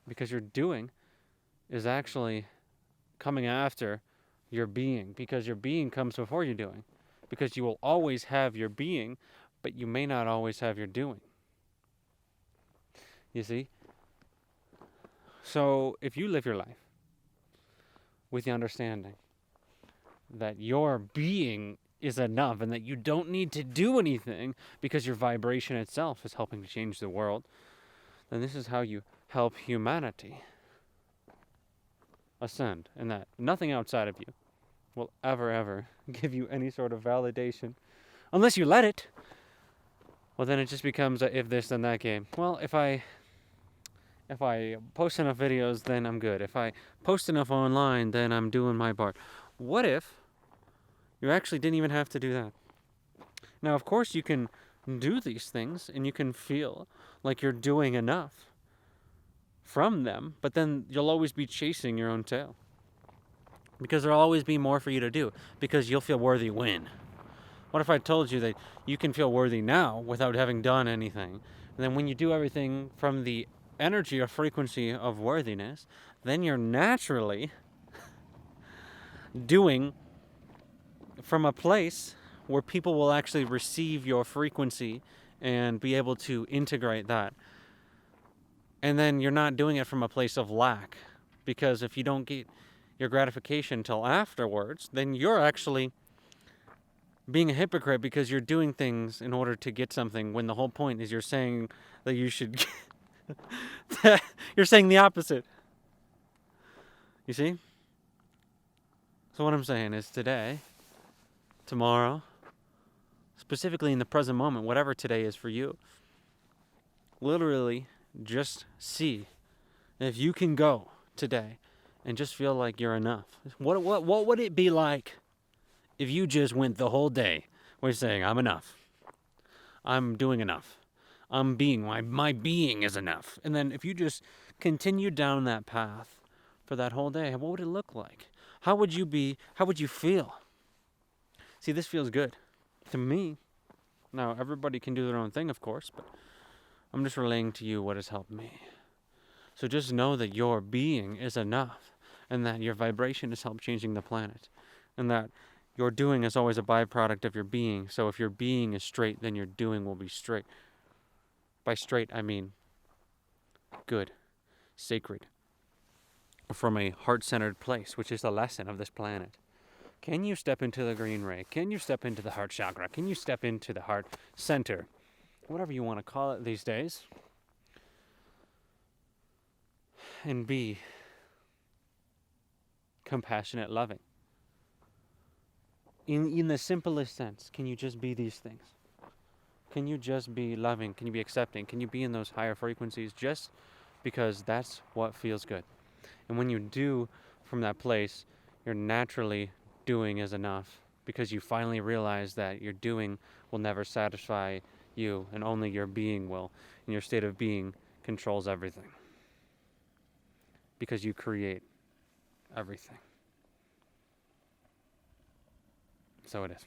because your doing is actually coming after your being, because your being comes before your doing, because you will always have your being, but you may not always have your doing. You see? So if you live your life with the understanding that your being is enough and that you don't need to do anything because your vibration itself is helping to change the world, then this is how you help humanity ascend, and that nothing outside of you will ever give you any sort of validation unless you let it. Well, then it just becomes a if this then that game. Well, if I post enough videos, then I'm good. If I post enough online, then I'm doing my part. What if you actually didn't even have to do that? Now, of course, you can do these things and you can feel like you're doing enough from them, but then you'll always be chasing your own tail. Because there'll always be more for you to do, because you'll feel worthy when. What if I told you that you can feel worthy now without having done anything? And then when you do everything from the energy or frequency of worthiness, then you're naturally doing from a place where people will actually receive your frequency and be able to integrate that. And then you're not doing it from a place of lack, because if you don't get your gratification till afterwards, then you're actually being a hypocrite, because you're doing things in order to get something when the whole point is you're saying that you should you're saying the opposite. You see? So what I'm saying is today, tomorrow, specifically in the present moment, whatever today is for you, literally just see if you can go today and just feel like you're enough. What would it be like if you just went the whole day where you're saying, I'm enough. I'm doing enough. I'm being, my being is enough. And then if you just continue down that path for that whole day, what would it look like? How would you be? How would you feel? See, this feels good to me. Now, everybody can do their own thing, of course, but I'm just relaying to you what has helped me. So just know that your being is enough, and that your vibration has helped changing the planet, and that your doing is always a byproduct of your being. So if your being is straight, then your doing will be straight. By straight, I mean good, sacred, from a heart-centered place, which is the lesson of this planet. Can you step into the green ray? Can you step into the heart chakra? Can you step into the heart center? Whatever you want to call it these days. And be compassionate, loving. In the simplest sense, can you just be these things? Can you just be loving? Can you be accepting? Can you be in those higher frequencies just because that's what feels good? And when you do from that place, you're naturally doing is enough, because you finally realize that your doing will never satisfy you, and only your being will. And your state of being controls everything, because you create everything. So it is.